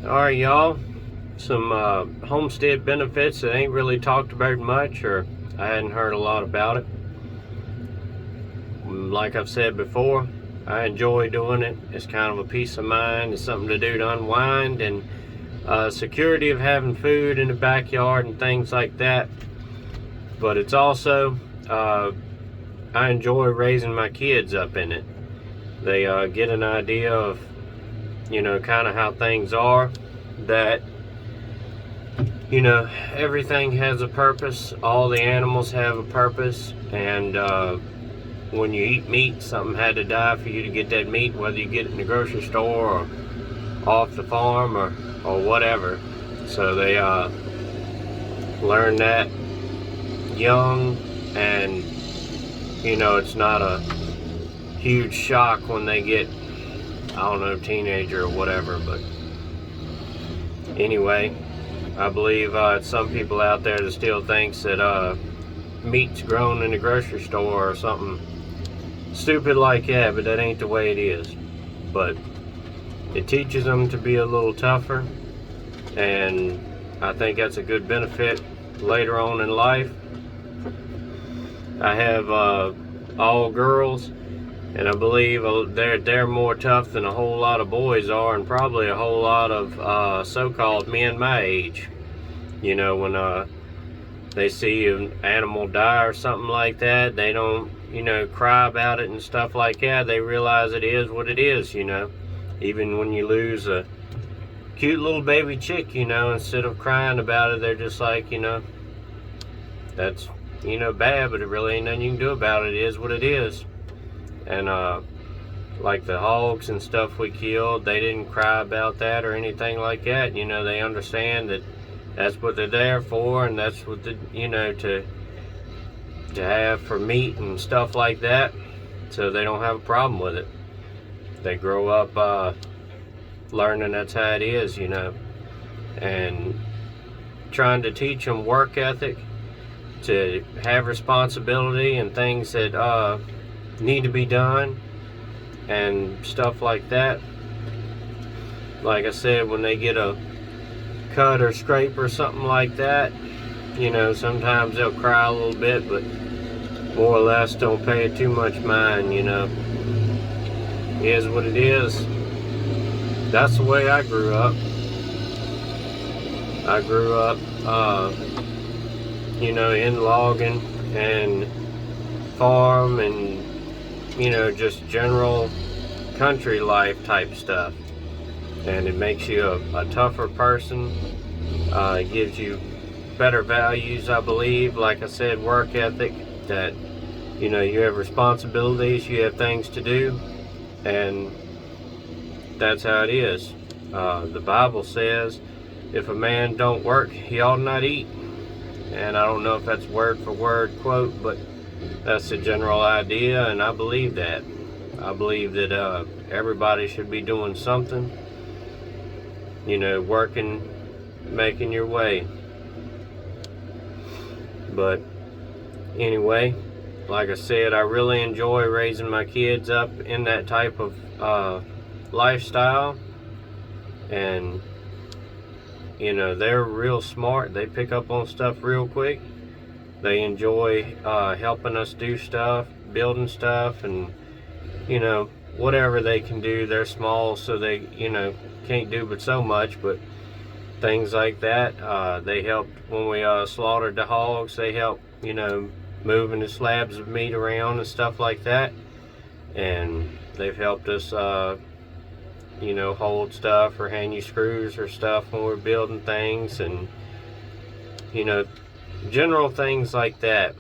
Alright, y'all. Some homestead benefits that ain't really talked about much, or I hadn't heard a lot about it. Like I've said before, I enjoy doing it. It's kind of a peace of mind. It's something to do to unwind, and security of having food in the backyard and things like that. But it's also, I enjoy raising my kids up in it. They get an idea of, kind of how things are, that everything has a purpose. All the animals have a purpose, and when you eat meat, something had to die for you to get that meat, whether you get it in the grocery store or off the farm or whatever. So they learn that young, and it's not a huge shock when they get, I don't know, teenager or whatever. But anyway, I believe some people out there that still thinks that meat's grown in the grocery store or something stupid like that, but that ain't the way it is. But it teaches them to be a little tougher, and I think that's a good benefit later on in life. I have all girls, and I believe they're more tough than a whole lot of boys are, and probably a whole lot of so-called men my age. When they see an animal die or something like that, they don't, cry about it and stuff like that. They realize it is what it is. Even when you lose a cute little baby chick, instead of crying about it, they're just like, that's, bad, but it really ain't nothing you can do about it. It is what it is. And like the hogs and stuff we killed, they didn't cry about that or anything like that. They understand that that's what they're there for, and that's what to have for meat and stuff like that. So they don't have a problem with it. They grow up learning that's how it is, and trying to teach them work ethic, to have responsibility and things that need to be done and stuff like that. Like I said, when they get a cut or scrape or something like that, sometimes they'll cry a little bit, but more or less don't pay it too much mind. It is what it is. That's the way I grew up. I grew up in logging and farm and just general country life type stuff, and it makes you a tougher person. It gives you better values, I believe. Like I said, work ethic, that you have responsibilities, you have things to do, and that's how it is. The Bible says if a man don't work, he ought not eat. And I don't know if that's word for word quote, but that's the general idea, and I believe that. I believe that everybody should be doing something, working, making your way. But anyway, like I said, I really enjoy raising my kids up in that type of lifestyle. And they're real smart. They pick up on stuff real quick. They enjoy helping us do stuff, building stuff, and whatever they can do. They're small, so they can't do but so much, but things like that. They helped when we slaughtered the hogs. They helped moving the slabs of meat around and stuff like that, and they've helped us hold stuff or hang you screws or stuff when we're building things, and general things like that.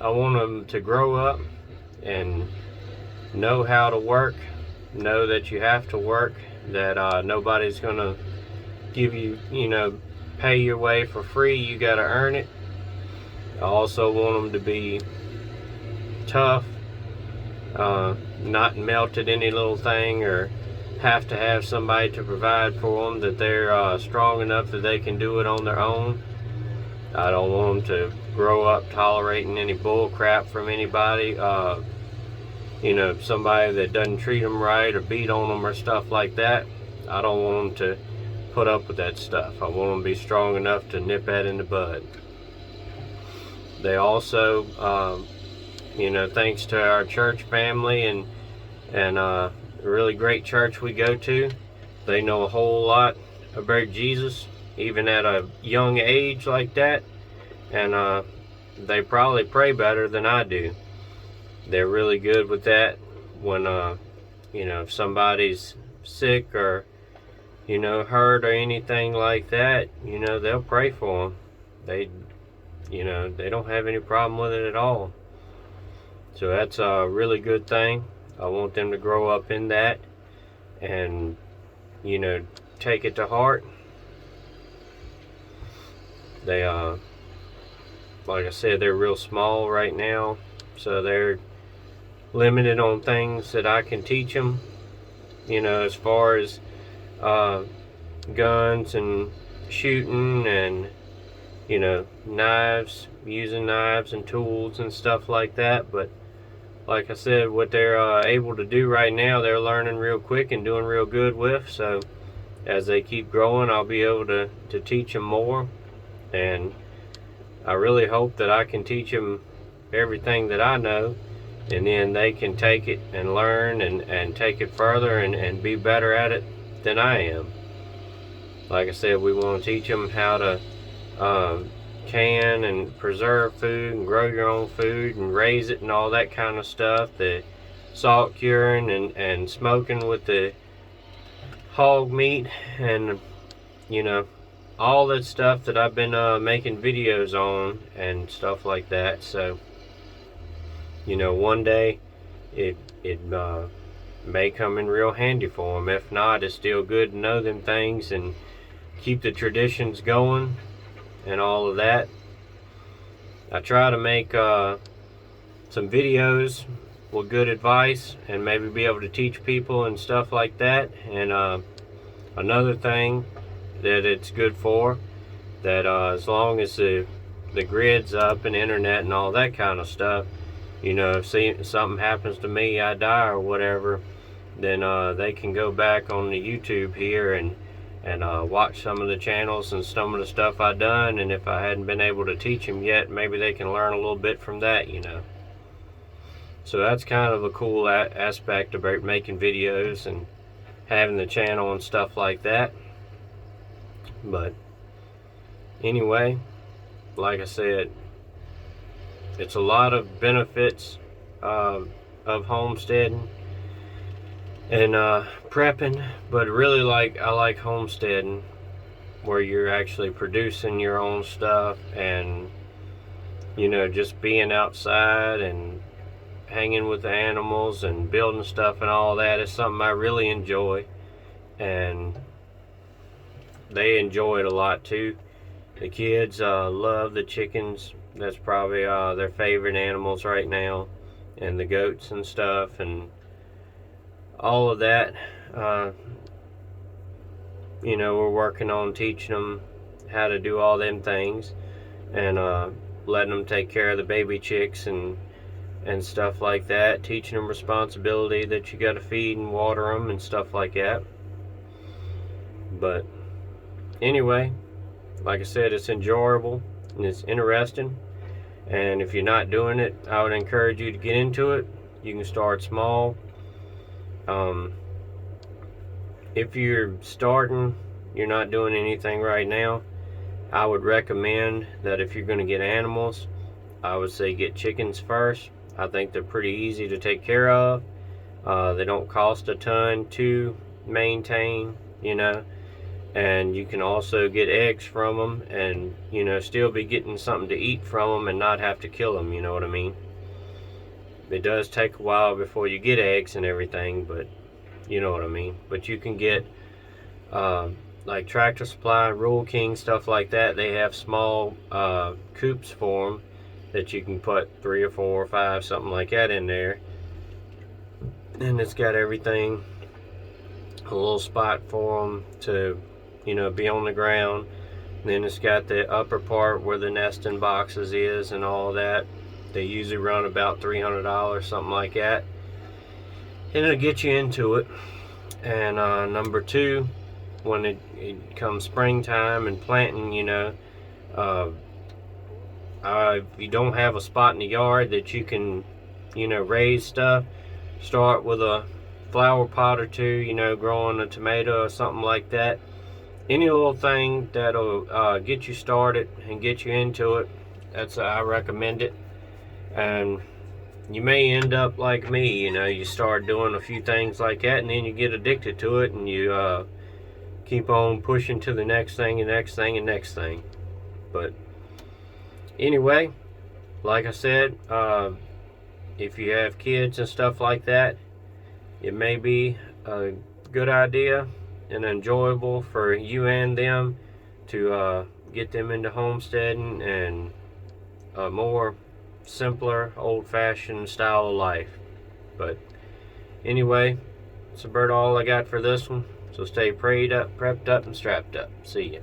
I want them to grow up and know how to work, know that you have to work, that nobody's gonna give you, pay your way for free. You gotta earn it. I also want them to be tough, not melted any little thing, or have to have somebody to provide for them, that they're strong enough that they can do it on their own. I don't want them to grow up tolerating any bull crap from anybody, somebody that doesn't treat them right or beat on them or stuff like that. I don't want them to put up with that stuff. I want them to be strong enough to nip that in the bud. They also, you know, thanks to our church family and a really great church we go to, they know a whole lot about Jesus, even at a young age like that, and they probably pray better than I do. They're really good with that. When you know, if somebody's sick or, you know, hurt or anything like that, you know, they'll pray for them. They, you know, they don't have any problem with it at all. So that's a really good thing. I want them to grow up in that and, you know, take it to heart. They, like I said, they're real small right now, so they're limited on things that I can teach them, you know, as far as guns and shooting and, you know, knives, using knives and tools and stuff like that. But like I said, what they're able to do right now, they're learning real quick and doing real good with. So as they keep growing, I'll be able to teach them more, and I really hope that I can teach them everything that I know, and then they can take it and learn and take it further and be better at it than I am. Like I said, we want to teach them how to can and preserve food and grow your own food and raise it and all that kind of stuff. The salt curing and smoking with the hog meat, and, you know, all that stuff that I've been making videos on and stuff like that. So, you know, one day it may come in real handy for them. If not, it's still good to know them things and keep the traditions going and all of that. I try to make some videos with good advice and maybe be able to teach people and stuff like that. And another thing that it's good for, that as long as the grid's up and internet and all that kind of stuff, you know, if something happens to me, I die or whatever, then they can go back on the YouTube here and watch some of the channels and some of the stuff I've done. And if I hadn't been able to teach them yet, maybe they can learn a little bit from that, you know. So that's kind of a cool aspect about making videos and having the channel and stuff like that. But anyway, like I said, it's a lot of benefits of homesteading and prepping, but really, I like homesteading, where you're actually producing your own stuff and, you know, just being outside and hanging with the animals and building stuff and all that is something I really enjoy, and they enjoy it a lot too. The kids love the chickens. That's probably their favorite animals right now, and the goats and stuff and all of that. You know, we're working on teaching them how to do all them things, and letting them take care of the baby chicks and stuff like that, teaching them responsibility that you got to feed and water them and stuff like that. But anyway, like I said, it's enjoyable and it's interesting, and if you're not doing it, I would encourage you to get into it. You can start small. If you're starting, you're not doing anything right now, I would recommend that if you're going to get animals, I would say get chickens first. I think they're pretty easy to take care of. They don't cost a ton to maintain, you know, and you can also get eggs from them and, you know, still be getting something to eat from them and not have to kill them, you know what I mean? It does take a while before you get eggs and everything, but you know what I mean. But you can get like Tractor Supply, Rural King, stuff like that. They have small coops for them that you can put 3 or 4 or 5, something like that, in there, and it's got everything, a little spot for them to, you know, be on the ground. And then it's got the upper part where the nesting boxes is and all that. They usually run about $300, something like that, and it'll get you into it. And number 2, when it comes springtime and planting, uh, if you don't have a spot in the yard that you can, raise stuff, start with a flower pot or two, growing a tomato or something like that. Any little thing that'll get you started and get you into it, I recommend it. And you may end up like me, you start doing a few things like that, and then you get addicted to it, and you keep on pushing to the next thing and next thing and next thing. But anyway, like I said, if you have kids and stuff like that, it may be a good idea and enjoyable for you and them to get them into homesteading and a more simpler, old-fashioned style of life. But anyway, that's about all I got for this one. So stay prayed up, prepped up, and strapped up. See ya.